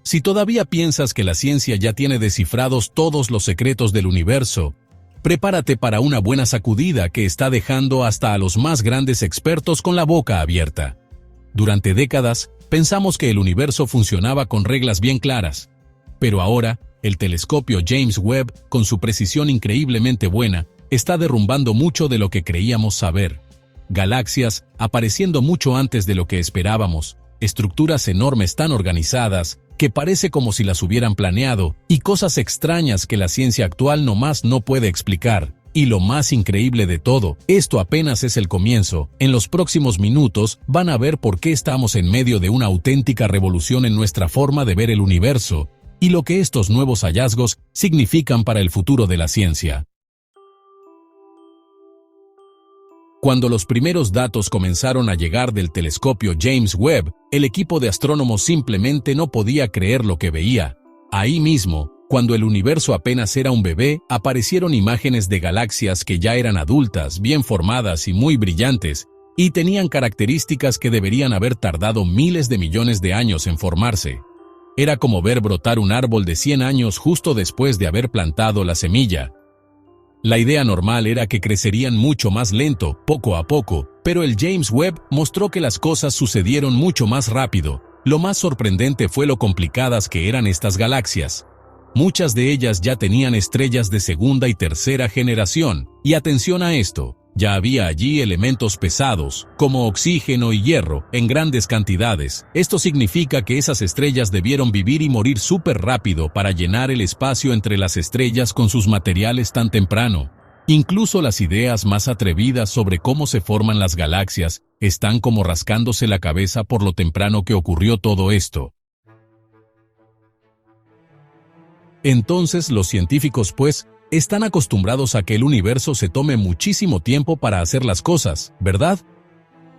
Si todavía piensas que la ciencia ya tiene descifrados todos los secretos del universo, prepárate para una buena sacudida que está dejando hasta a los más grandes expertos con la boca abierta. Durante décadas, pensamos que el universo funcionaba con reglas bien claras. Pero ahora, el telescopio James Webb, con su precisión increíblemente buena, está derrumbando mucho de lo que creíamos saber. Galaxias apareciendo mucho antes de lo que esperábamos, estructuras enormes tan organizadas que parece como si las hubieran planeado, y cosas extrañas que la ciencia actual nomás no puede explicar. Y lo más increíble de todo, esto apenas es el comienzo. En los próximos minutos van a ver por qué estamos en medio de una auténtica revolución en nuestra forma de ver el universo, y lo que estos nuevos hallazgos significan para el futuro de la ciencia. Cuando los primeros datos comenzaron a llegar del telescopio James Webb, el equipo de astrónomos simplemente no podía creer lo que veía. Ahí mismo, cuando el universo apenas era un bebé, aparecieron imágenes de galaxias que ya eran adultas, bien formadas y muy brillantes, y tenían características que deberían haber tardado miles de millones de años en formarse. Era como ver brotar un árbol de 100 años justo después de haber plantado la semilla. La idea normal era que crecerían mucho más lento, poco a poco, pero el James Webb mostró que las cosas sucedieron mucho más rápido. Lo más sorprendente fue lo complicadas que eran estas galaxias. Muchas de ellas ya tenían estrellas de segunda y tercera generación, y atención a esto, ya había allí elementos pesados, como oxígeno y hierro, en grandes cantidades. Esto significa que esas estrellas debieron vivir y morir súper rápido para llenar el espacio entre las estrellas con sus materiales tan temprano. Incluso las ideas más atrevidas sobre cómo se forman las galaxias están como rascándose la cabeza por lo temprano que ocurrió todo esto. Entonces los científicos, pues, están acostumbrados a que el universo se tome muchísimo tiempo para hacer las cosas, ¿verdad?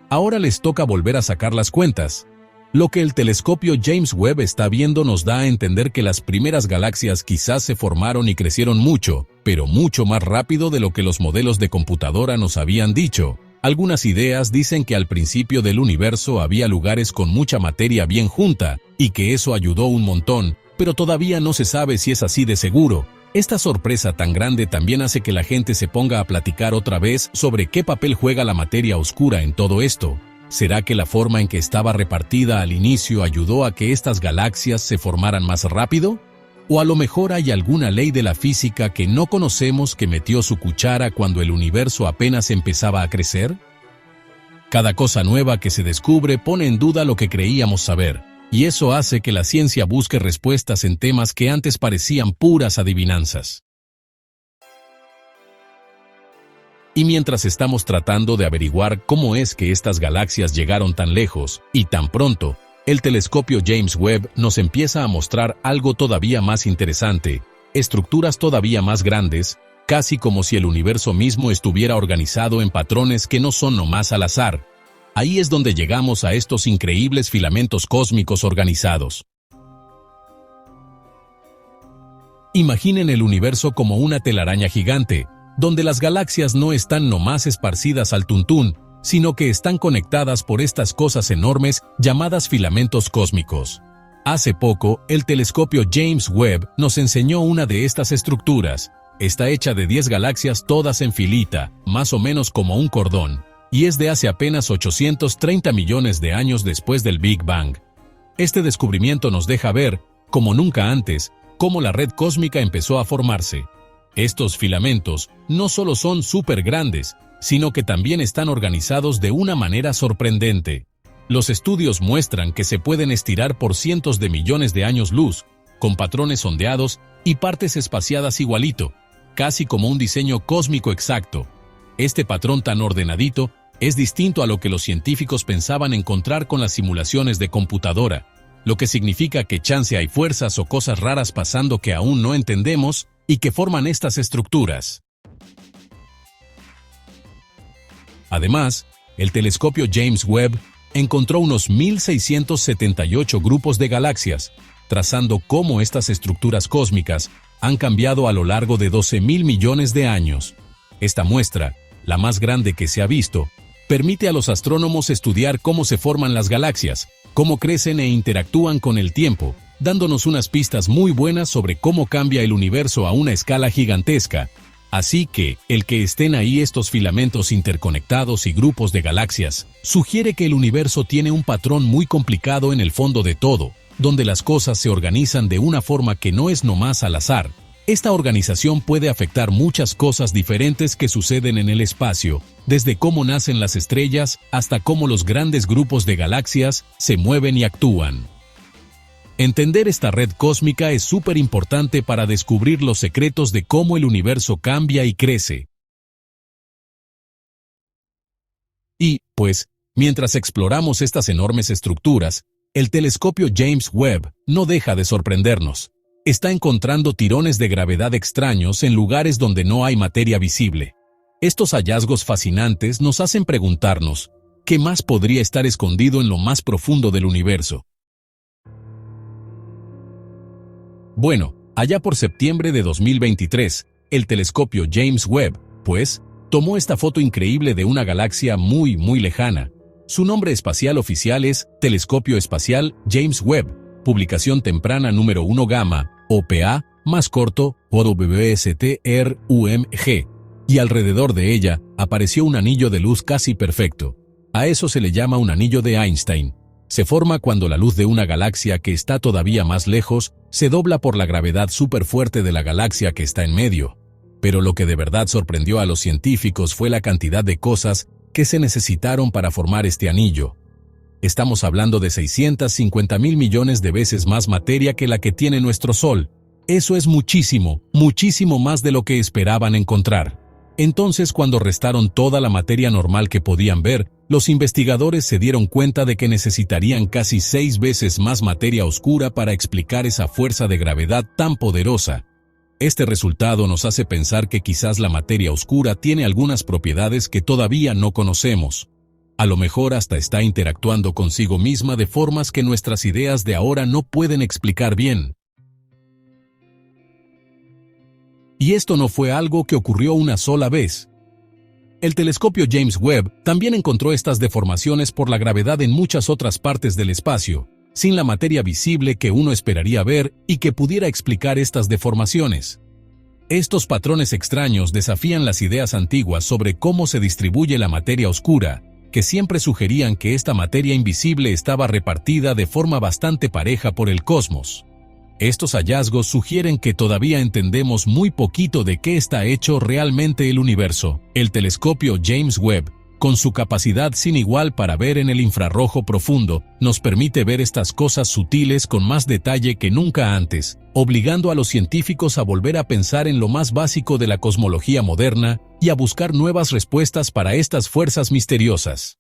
Ahora les toca volver a sacar las cuentas. Lo que el telescopio James Webb está viendo nos da a entender que las primeras galaxias quizás se formaron y crecieron mucho, pero mucho más rápido de lo que los modelos de computadora nos habían dicho. Algunas ideas dicen que al principio del universo había lugares con mucha materia bien junta, y que eso ayudó un montón, pero todavía no se sabe si es así de seguro. Esta sorpresa tan grande también hace que la gente se ponga a platicar otra vez sobre qué papel juega la materia oscura en todo esto. ¿Será que la forma en que estaba repartida al inicio ayudó a que estas galaxias se formaran más rápido? ¿O a lo mejor hay alguna ley de la física que no conocemos que metió su cuchara cuando el universo apenas empezaba a crecer? Cada cosa nueva que se descubre pone en duda lo que creíamos saber. Y eso hace que la ciencia busque respuestas en temas que antes parecían puras adivinanzas. Y mientras estamos tratando de averiguar cómo es que estas galaxias llegaron tan lejos y tan pronto, el telescopio James Webb nos empieza a mostrar algo todavía más interesante, estructuras todavía más grandes, casi como si el universo mismo estuviera organizado en patrones que no son nomás al azar. Ahí es donde llegamos a estos increíbles filamentos cósmicos organizados. Imaginen el universo como una telaraña gigante, donde las galaxias no están nomás esparcidas al tuntún, sino que están conectadas por estas cosas enormes llamadas filamentos cósmicos. Hace poco, el telescopio James Webb nos enseñó una de estas estructuras. Está hecha de 10 galaxias todas en filita, más o menos como un cordón, y es de hace apenas 830 millones de años después del Big Bang. Este descubrimiento nos deja ver, como nunca antes, cómo la red cósmica empezó a formarse. Estos filamentos no solo son súper grandes, sino que también están organizados de una manera sorprendente. Los estudios muestran que se pueden estirar por cientos de millones de años luz, con patrones ondeados y partes espaciadas igualito, casi como un diseño cósmico exacto. Este patrón tan ordenadito es distinto a lo que los científicos pensaban encontrar con las simulaciones de computadora, lo que significa que chance hay fuerzas o cosas raras pasando que aún no entendemos y que forman estas estructuras. Además, el telescopio James Webb encontró unos 1.678 grupos de galaxias, trazando cómo estas estructuras cósmicas han cambiado a lo largo de 12.000 millones de años. Esta muestra, la más grande que se ha visto, permite a los astrónomos estudiar cómo se forman las galaxias, cómo crecen e interactúan con el tiempo, dándonos unas pistas muy buenas sobre cómo cambia el universo a una escala gigantesca. Así que, el que estén ahí estos filamentos interconectados y grupos de galaxias, sugiere que el universo tiene un patrón muy complicado en el fondo de todo, donde las cosas se organizan de una forma que no es nomás al azar. Esta organización puede afectar muchas cosas diferentes que suceden en el espacio, desde cómo nacen las estrellas hasta cómo los grandes grupos de galaxias se mueven y actúan. Entender esta red cósmica es súper importante para descubrir los secretos de cómo el universo cambia y crece. Y, pues, mientras exploramos estas enormes estructuras, el telescopio James Webb no deja de sorprendernos. Está encontrando tirones de gravedad extraños en lugares donde no hay materia visible. Estos hallazgos fascinantes nos hacen preguntarnos, ¿qué más podría estar escondido en lo más profundo del universo? Bueno, allá por septiembre de 2023, el telescopio James Webb, pues, tomó esta foto increíble de una galaxia muy, muy lejana. Su nombre espacial oficial es Telescopio Espacial James Webb, publicación temprana número 1 Gamma, OPA, más corto, WST-RUMG, y alrededor de ella apareció un anillo de luz casi perfecto. A eso se le llama un anillo de Einstein. Se forma cuando la luz de una galaxia que está todavía más lejos se dobla por la gravedad superfuerte de la galaxia que está en medio. Pero lo que de verdad sorprendió a los científicos fue la cantidad de cosas que se necesitaron para formar este anillo. Estamos hablando de 650.000 millones de veces más materia que la que tiene nuestro Sol. Eso es muchísimo, muchísimo más de lo que esperaban encontrar. Entonces, cuando restaron toda la materia normal que podían ver, los investigadores se dieron cuenta de que necesitarían casi 6 veces más materia oscura para explicar esa fuerza de gravedad tan poderosa. Este resultado nos hace pensar que quizás la materia oscura tiene algunas propiedades que todavía no conocemos. A lo mejor hasta está interactuando consigo misma de formas que nuestras ideas de ahora no pueden explicar bien. Y esto no fue algo que ocurrió una sola vez. El telescopio James Webb también encontró estas deformaciones por la gravedad en muchas otras partes del espacio, sin la materia visible que uno esperaría ver y que pudiera explicar estas deformaciones. Estos patrones extraños desafían las ideas antiguas sobre cómo se distribuye la materia oscura, que siempre sugerían que esta materia invisible estaba repartida de forma bastante pareja por el cosmos. Estos hallazgos sugieren que todavía entendemos muy poquito de qué está hecho realmente el universo. El telescopio James Webb, con su capacidad sin igual para ver en el infrarrojo profundo, nos permite ver estas cosas sutiles con más detalle que nunca antes, obligando a los científicos a volver a pensar en lo más básico de la cosmología moderna y a buscar nuevas respuestas para estas fuerzas misteriosas.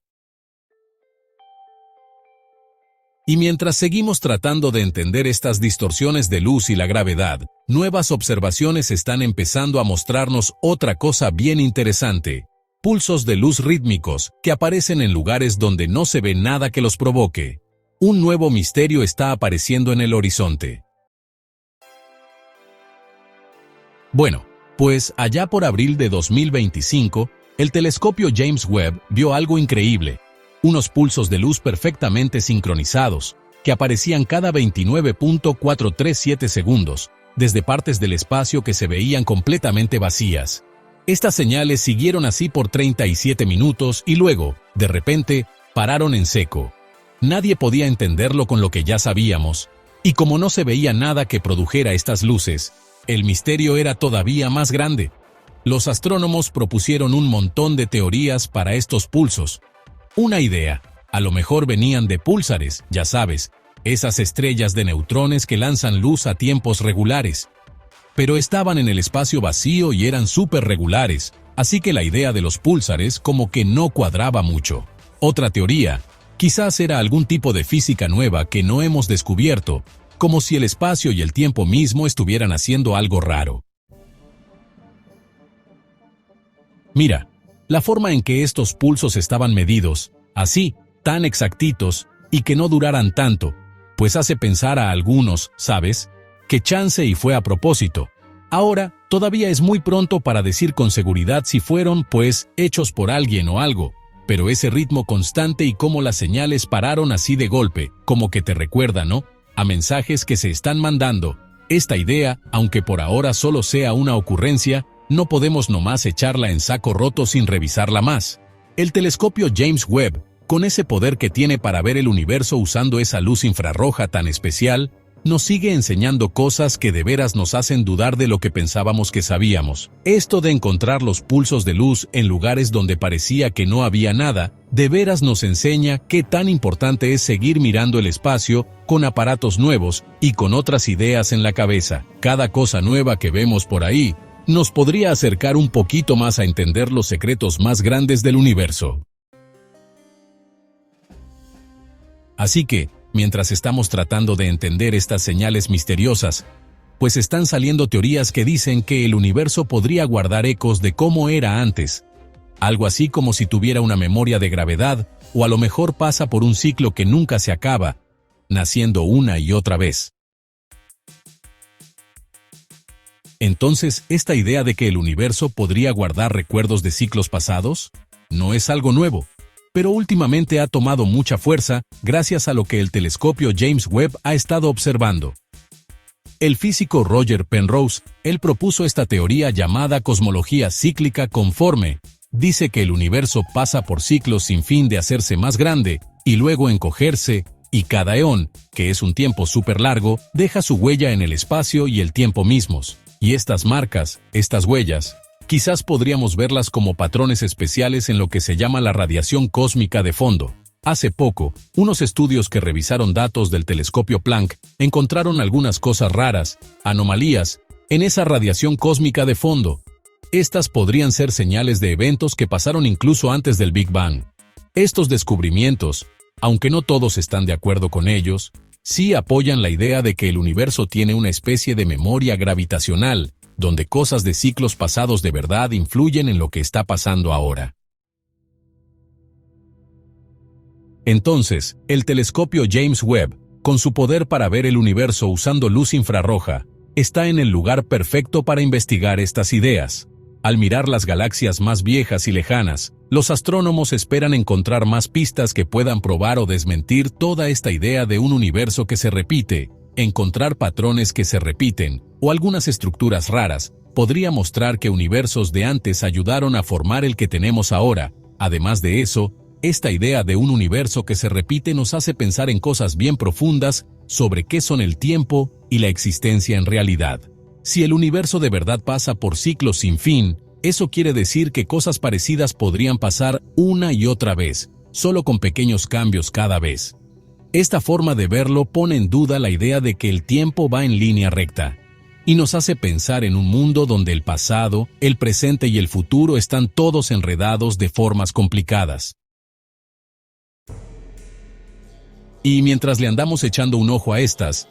Y mientras seguimos tratando de entender estas distorsiones de luz y la gravedad, nuevas observaciones están empezando a mostrarnos otra cosa bien interesante: pulsos de luz rítmicos que aparecen en lugares donde no se ve nada que los provoque. Un nuevo misterio está apareciendo en el horizonte. Bueno, pues allá por abril de 2025, el telescopio James Webb vio algo increíble. Unos pulsos de luz perfectamente sincronizados, que aparecían cada 29.437 segundos, desde partes del espacio que se veían completamente vacías. Estas señales siguieron así por 37 minutos y luego, de repente, pararon en seco. Nadie podía entenderlo con lo que ya sabíamos, y como no se veía nada que produjera estas luces, el misterio era todavía más grande. Los astrónomos propusieron un montón de teorías para estos pulsos. Una idea: a lo mejor venían de púlsares, ya sabes, esas estrellas de neutrones que lanzan luz a tiempos regulares. Pero estaban en el espacio vacío y eran súper regulares, así que la idea de los púlsares como que no cuadraba mucho. Otra teoría: quizás era algún tipo de física nueva que no hemos descubierto, como si el espacio y el tiempo mismo estuvieran haciendo algo raro. Mira, la forma en que estos pulsos estaban medidos, así, tan exactitos, y que no duraran tanto, pues hace pensar a algunos, ¿sabes?, que chance y fue a propósito. Ahora, todavía es muy pronto para decir con seguridad si fueron, pues, hechos por alguien o algo, pero ese ritmo constante y cómo las señales pararon así de golpe, como que te recuerda, ¿no?, a mensajes que se están mandando. Esta idea, aunque por ahora solo sea una ocurrencia, no podemos nomás echarla en saco roto sin revisarla más. El telescopio James Webb, con ese poder que tiene para ver el universo usando esa luz infrarroja tan especial, nos sigue enseñando cosas que de veras nos hacen dudar de lo que pensábamos que sabíamos. Esto de encontrar los pulsos de luz en lugares donde parecía que no había nada, de veras nos enseña qué tan importante es seguir mirando el espacio con aparatos nuevos y con otras ideas en la cabeza. Cada cosa nueva que vemos por ahí nos podría acercar un poquito más a entender los secretos más grandes del universo. Así que, mientras estamos tratando de entender estas señales misteriosas, pues están saliendo teorías que dicen que el universo podría guardar ecos de cómo era antes, algo así como si tuviera una memoria de gravedad, o a lo mejor pasa por un ciclo que nunca se acaba, naciendo una y otra vez. Entonces, ¿esta idea de que el universo podría guardar recuerdos de ciclos pasados? No es algo nuevo, pero últimamente ha tomado mucha fuerza gracias a lo que el telescopio James Webb ha estado observando. El físico Roger Penrose, él propuso esta teoría llamada cosmología cíclica conforme. Dice que el universo pasa por ciclos sin fin de hacerse más grande y luego encogerse, y cada eón, que es un tiempo súper largo, deja su huella en el espacio y el tiempo mismos. Y estas marcas, estas huellas, quizás podríamos verlas como patrones especiales en lo que se llama la radiación cósmica de fondo. Hace poco, unos estudios que revisaron datos del telescopio Planck encontraron algunas cosas raras, anomalías, en esa radiación cósmica de fondo. Estas podrían ser señales de eventos que pasaron incluso antes del Big Bang. Estos descubrimientos, aunque no todos están de acuerdo con ellos, sí apoyan la idea de que el universo tiene una especie de memoria gravitacional, donde cosas de ciclos pasados de verdad influyen en lo que está pasando ahora. Entonces, el telescopio James Webb, con su poder para ver el universo usando luz infrarroja, está en el lugar perfecto para investigar estas ideas. Al mirar las galaxias más viejas y lejanas, los astrónomos esperan encontrar más pistas que puedan probar o desmentir toda esta idea de un universo que se repite. Encontrar patrones que se repiten, o algunas estructuras raras, podría mostrar que universos de antes ayudaron a formar el que tenemos ahora. Además de eso, esta idea de un universo que se repite nos hace pensar en cosas bien profundas sobre qué son el tiempo y la existencia en realidad. Si el universo de verdad pasa por ciclos sin fin, eso quiere decir que cosas parecidas podrían pasar una y otra vez, solo con pequeños cambios cada vez. Esta forma de verlo pone en duda la idea de que el tiempo va en línea recta, y nos hace pensar en un mundo donde el pasado, el presente y el futuro están todos enredados de formas complicadas. Y mientras le andamos echando un ojo a estas,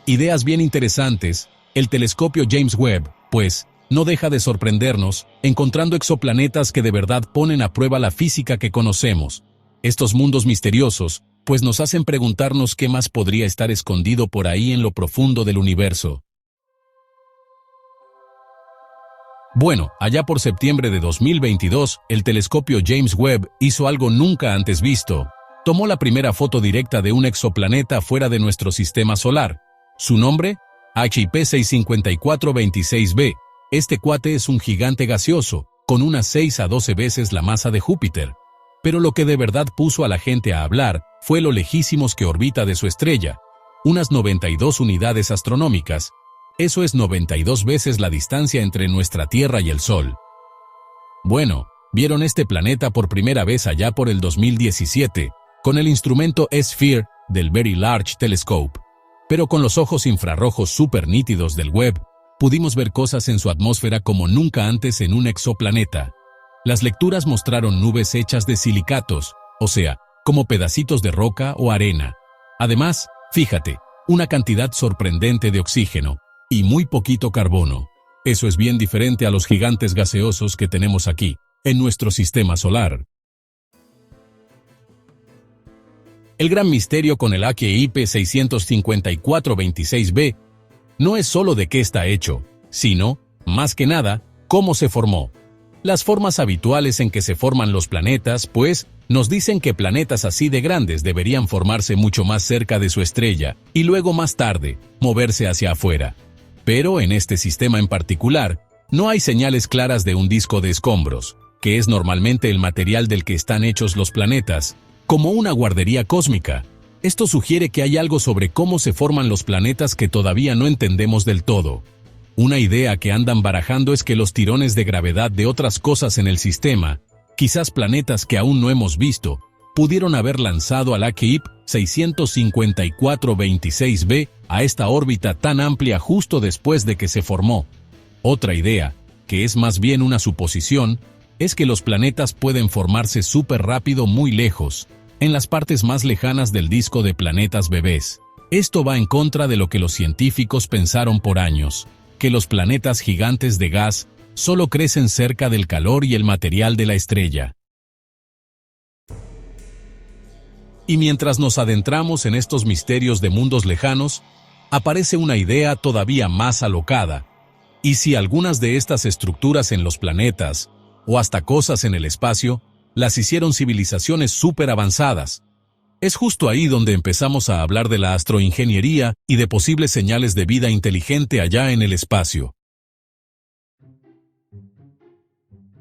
ideas bien interesantes, el telescopio James Webb, pues, no deja de sorprendernos, encontrando exoplanetas que de verdad ponen a prueba la física que conocemos. Estos mundos misteriosos, pues nos hacen preguntarnos qué más podría estar escondido por ahí en lo profundo del universo. Bueno, allá por septiembre de 2022, el telescopio James Webb hizo algo nunca antes visto. Tomó la primera foto directa de un exoplaneta fuera de nuestro sistema solar. Su nombre, HIP 65426b. Este cuate es un gigante gaseoso, con unas 6 a 12 veces la masa de Júpiter. Pero lo que de verdad puso a la gente a hablar fue lo lejísimos que orbita de su estrella, unas 92 unidades astronómicas. Eso es 92 veces la distancia entre nuestra Tierra y el Sol. Bueno, vieron este planeta por primera vez allá por el 2017, con el instrumento S-Sphere del Very Large Telescope. Pero con los ojos infrarrojos súper nítidos del Webb, pudimos ver cosas en su atmósfera como nunca antes en un exoplaneta. Las lecturas mostraron nubes hechas de silicatos, o sea, como pedacitos de roca o arena. Además, fíjate, una cantidad sorprendente de oxígeno, y muy poquito carbono. Eso es bien diferente a los gigantes gaseosos que tenemos aquí, en nuestro sistema solar. El gran misterio con el HIP 65426b no es solo de qué está hecho, sino, más que nada, cómo se formó. Las formas habituales en que se forman los planetas, pues, nos dicen que planetas así de grandes deberían formarse mucho más cerca de su estrella y luego más tarde moverse hacia afuera. Pero en este sistema en particular, no hay señales claras de un disco de escombros, que es normalmente el material del que están hechos los planetas, como una guardería cósmica. Esto sugiere que hay algo sobre cómo se forman los planetas que todavía no entendemos del todo. Una idea que andan barajando es que los tirones de gravedad de otras cosas en el sistema, quizás planetas que aún no hemos visto, pudieron haber lanzado al AKIP 65426b a esta órbita tan amplia justo después de que se formó. Otra idea, que es más bien una suposición, es que los planetas pueden formarse súper rápido muy lejos, en las partes más lejanas del disco de planetas bebés. Esto va en contra de lo que los científicos pensaron por años, que los planetas gigantes de gas solo crecen cerca del calor y el material de la estrella. Y mientras nos adentramos en estos misterios de mundos lejanos, aparece una idea todavía más alocada. ¿Y si algunas de estas estructuras en los planetas, o hasta cosas en el espacio, las hicieron civilizaciones súper avanzadas? Es justo ahí donde empezamos a hablar de la astroingeniería y de posibles señales de vida inteligente allá en el espacio.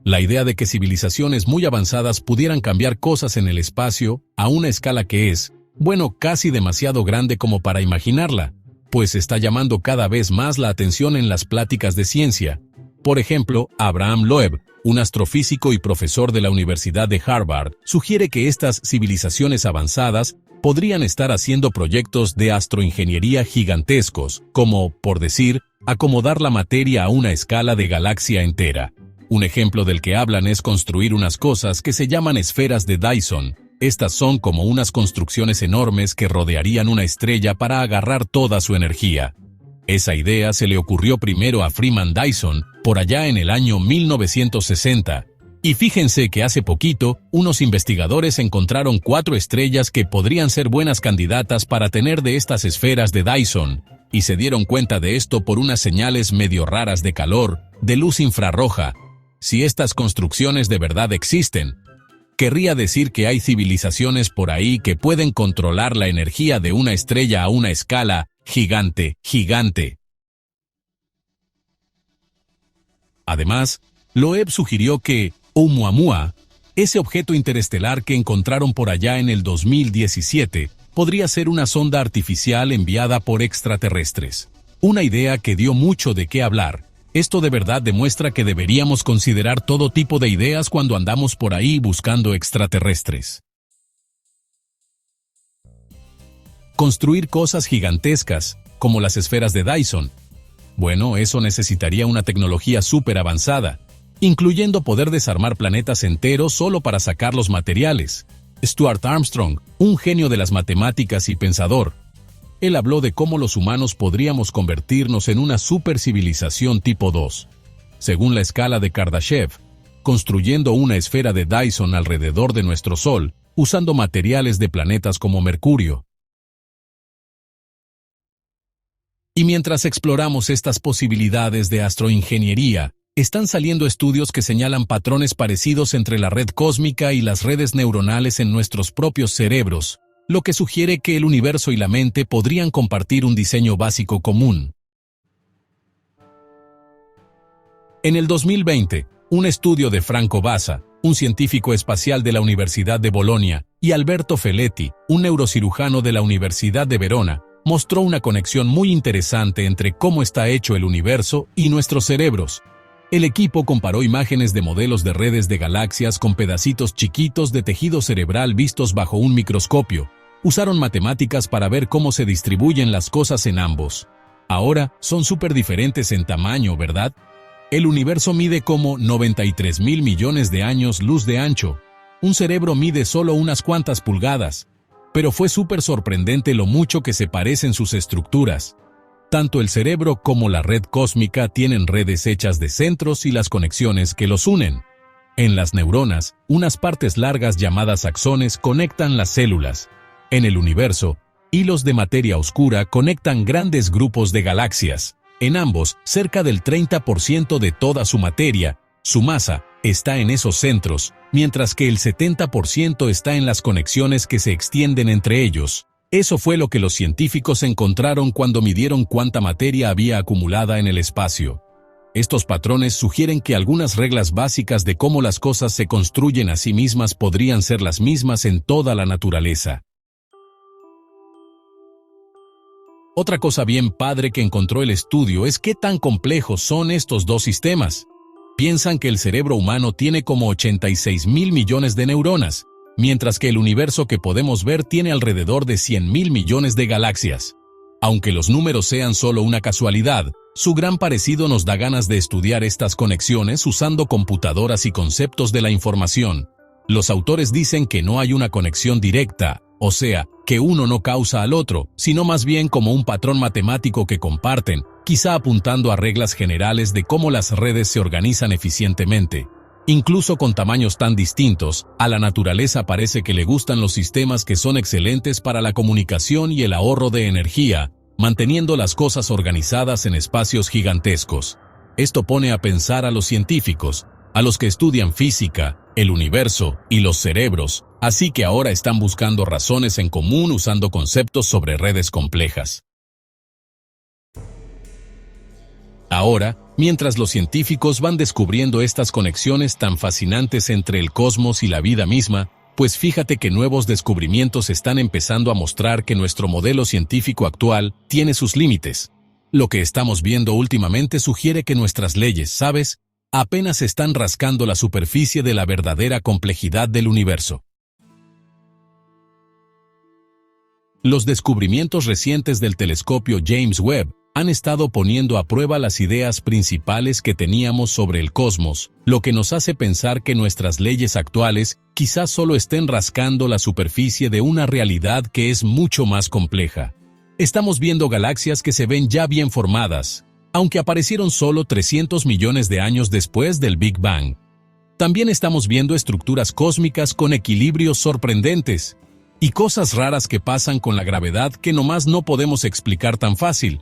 La idea de que civilizaciones muy avanzadas pudieran cambiar cosas en el espacio a una escala que es, bueno, casi demasiado grande como para imaginarla, pues está llamando cada vez más la atención en las pláticas de ciencia. Por ejemplo, Abraham Loeb, un astrofísico y profesor de la Universidad de Harvard, sugiere que estas civilizaciones avanzadas podrían estar haciendo proyectos de astroingeniería gigantescos, como, por decir, acomodar la materia a una escala de galaxia entera. Un ejemplo del que hablan es construir unas cosas que se llaman esferas de Dyson. Estas son como unas construcciones enormes que rodearían una estrella para agarrar toda su energía. Esa idea se le ocurrió primero a Freeman Dyson, por allá en el año 1960. Y fíjense que hace poquito, unos investigadores encontraron 4 estrellas que podrían ser buenas candidatas para tener de estas esferas de Dyson, y se dieron cuenta de esto por unas señales medio raras de calor, de luz infrarroja. Si estas construcciones de verdad existen, querría decir que hay civilizaciones por ahí que pueden controlar la energía de una estrella a una escala gigante. Además, Loeb sugirió que Oumuamua, ese objeto interestelar que encontraron por allá en el 2017, podría ser una sonda artificial enviada por extraterrestres. Una idea que dio mucho de qué hablar. Esto de verdad demuestra que deberíamos considerar todo tipo de ideas cuando andamos por ahí buscando extraterrestres. Construir cosas gigantescas, como las esferas de Dyson. Bueno, eso necesitaría una tecnología súper avanzada, incluyendo poder desarmar planetas enteros solo para sacar los materiales. Stuart Armstrong, un genio de las matemáticas y pensador, él habló de cómo los humanos podríamos convertirnos en una supercivilización tipo 2. Según la escala de Kardashev, construyendo una esfera de Dyson alrededor de nuestro Sol, usando materiales de planetas como Mercurio. Y mientras exploramos estas posibilidades de astroingeniería, están saliendo estudios que señalan patrones parecidos entre la red cósmica y las redes neuronales en nuestros propios cerebros, lo que sugiere que el universo y la mente podrían compartir un diseño básico común. En el 2020, un estudio de Franco Bassa, un científico espacial de la Universidad de Bolonia, y Alberto Feletti, un neurocirujano de la Universidad de Verona, mostró una conexión muy interesante entre cómo está hecho el universo y nuestros cerebros. El equipo comparó imágenes de modelos de redes de galaxias con pedacitos chiquitos de tejido cerebral vistos bajo un microscopio. Usaron matemáticas para ver cómo se distribuyen las cosas en ambos. Ahora, son súper diferentes en tamaño, ¿verdad? El universo mide como 93.000 millones de años luz de ancho. Un cerebro mide solo unas cuantas pulgadas. Pero fue súper sorprendente lo mucho que se parecen sus estructuras. Tanto el cerebro como la red cósmica tienen redes hechas de centros y las conexiones que los unen. En las neuronas, unas partes largas llamadas axones conectan las células. En el universo, hilos de materia oscura conectan grandes grupos de galaxias. En ambos, cerca del 30% de toda su materia, su masa, está en esos centros, mientras que el 70% está en las conexiones que se extienden entre ellos. Eso fue lo que los científicos encontraron cuando midieron cuánta materia había acumulada en el espacio. Estos patrones sugieren que algunas reglas básicas de cómo las cosas se construyen a sí mismas podrían ser las mismas en toda la naturaleza. Otra cosa bien padre que encontró el estudio es qué tan complejos son estos dos sistemas. Piensan que el cerebro humano tiene como 86.000 millones de neuronas, mientras que el universo que podemos ver tiene alrededor de 100.000 millones de galaxias. Aunque los números sean solo una casualidad, su gran parecido nos da ganas de estudiar estas conexiones usando computadoras y conceptos de la información. Los autores dicen que no hay una conexión directa, o sea, que uno no causa al otro, sino más bien como un patrón matemático que comparten, quizá apuntando a reglas generales de cómo las redes se organizan eficientemente. Incluso con tamaños tan distintos, a la naturaleza parece que le gustan los sistemas que son excelentes para la comunicación y el ahorro de energía, manteniendo las cosas organizadas en espacios gigantescos. Esto pone a pensar a los científicos, a los que estudian física, el universo y los cerebros, así que ahora están buscando razones en común usando conceptos sobre redes complejas. Ahora, mientras los científicos van descubriendo estas conexiones tan fascinantes entre el cosmos y la vida misma, pues fíjate que nuevos descubrimientos están empezando a mostrar que nuestro modelo científico actual tiene sus límites. Lo que estamos viendo últimamente sugiere que nuestras leyes, ¿sabes?, apenas están rascando la superficie de la verdadera complejidad del universo. Los descubrimientos recientes del telescopio James Webb han estado poniendo a prueba las ideas principales que teníamos sobre el cosmos, lo que nos hace pensar que nuestras leyes actuales quizás solo estén rascando la superficie de una realidad que es mucho más compleja. Estamos viendo galaxias que se ven ya bien formadas, aunque aparecieron solo 300 millones de años después del Big Bang. También estamos viendo estructuras cósmicas con equilibrios sorprendentes, y cosas raras que pasan con la gravedad que nomás no podemos explicar tan fácil.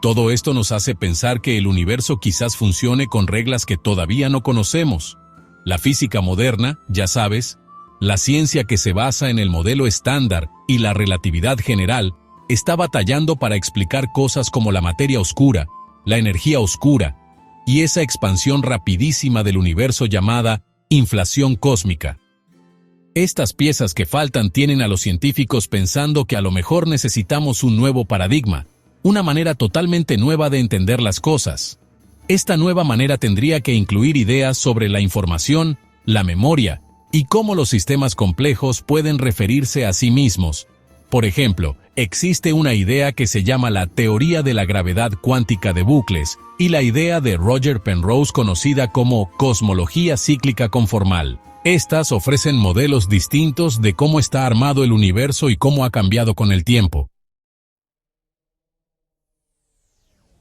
Todo esto nos hace pensar que el universo quizás funcione con reglas que todavía no conocemos. La física moderna, ya sabes, la ciencia que se basa en el modelo estándar y la relatividad general, está batallando para explicar cosas como la materia oscura, la energía oscura, y esa expansión rapidísima del universo llamada inflación cósmica. Estas piezas que faltan tienen a los científicos pensando que a lo mejor necesitamos un nuevo paradigma, una manera totalmente nueva de entender las cosas. Esta nueva manera tendría que incluir ideas sobre la información, la memoria, y cómo los sistemas complejos pueden referirse a sí mismos. Por ejemplo, existe una idea que se llama la teoría de la gravedad cuántica de bucles, y la idea de Roger Penrose conocida como cosmología cíclica conformal. Estas ofrecen modelos distintos de cómo está armado el universo y cómo ha cambiado con el tiempo.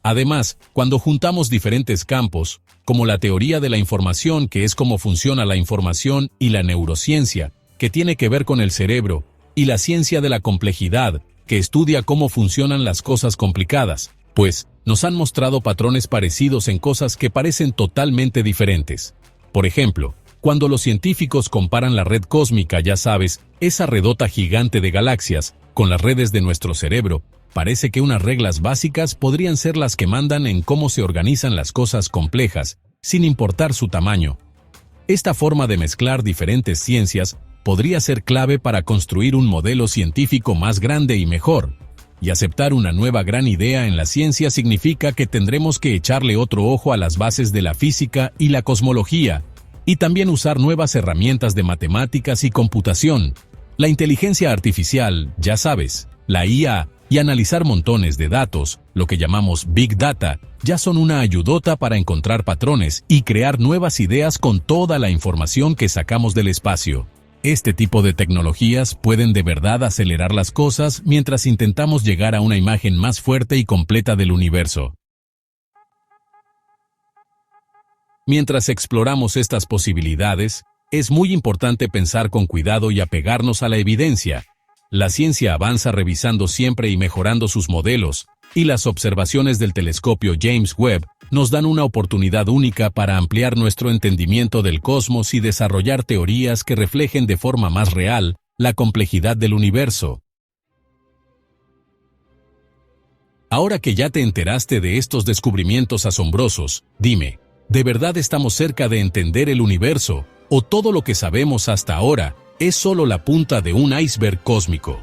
Además, cuando juntamos diferentes campos, como la teoría de la información, que es cómo funciona la información, y la neurociencia, que tiene que ver con el cerebro, y la ciencia de la complejidad, que estudia cómo funcionan las cosas complicadas, pues, nos han mostrado patrones parecidos en cosas que parecen totalmente diferentes. Por ejemplo, cuando los científicos comparan la red cósmica, ya sabes, esa redota gigante de galaxias, con las redes de nuestro cerebro, parece que unas reglas básicas podrían ser las que mandan en cómo se organizan las cosas complejas, sin importar su tamaño. Esta forma de mezclar diferentes ciencias podría ser clave para construir un modelo científico más grande y mejor. Y aceptar una nueva gran idea en la ciencia significa que tendremos que echarle otro ojo a las bases de la física y la cosmología, y también usar nuevas herramientas de matemáticas y computación. La inteligencia artificial, ya sabes, la IA, y analizar montones de datos, lo que llamamos Big Data, ya son una ayudota para encontrar patrones y crear nuevas ideas con toda la información que sacamos del espacio. Este tipo de tecnologías pueden de verdad acelerar las cosas mientras intentamos llegar a una imagen más fuerte y completa del universo. Mientras exploramos estas posibilidades, es muy importante pensar con cuidado y apegarnos a la evidencia. La ciencia avanza revisando siempre y mejorando sus modelos, y las observaciones del telescopio James Webb nos dan una oportunidad única para ampliar nuestro entendimiento del cosmos y desarrollar teorías que reflejen de forma más real la complejidad del universo. Ahora que ya te enteraste de estos descubrimientos asombrosos, dime, ¿de verdad estamos cerca de entender el universo, o todo lo que sabemos hasta ahora es solo la punta de un iceberg cósmico?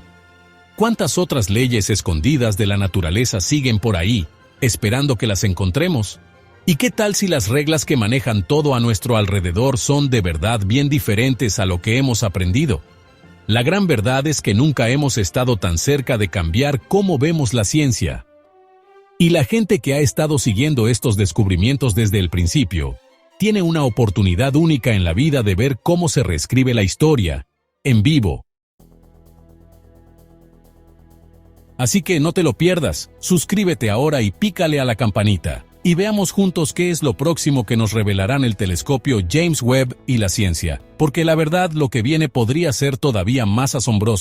¿Cuántas otras leyes escondidas de la naturaleza siguen por ahí, esperando que las encontremos? ¿Y qué tal si las reglas que manejan todo a nuestro alrededor son de verdad bien diferentes a lo que hemos aprendido? La gran verdad es que nunca hemos estado tan cerca de cambiar cómo vemos la ciencia. Y la gente que ha estado siguiendo estos descubrimientos desde el principio, tiene una oportunidad única en la vida de ver cómo se reescribe la historia, en vivo. Así que no te lo pierdas, suscríbete ahora y pícale a la campanita, y veamos juntos qué es lo próximo que nos revelarán el telescopio James Webb y la ciencia, porque la verdad lo que viene podría ser todavía más asombroso.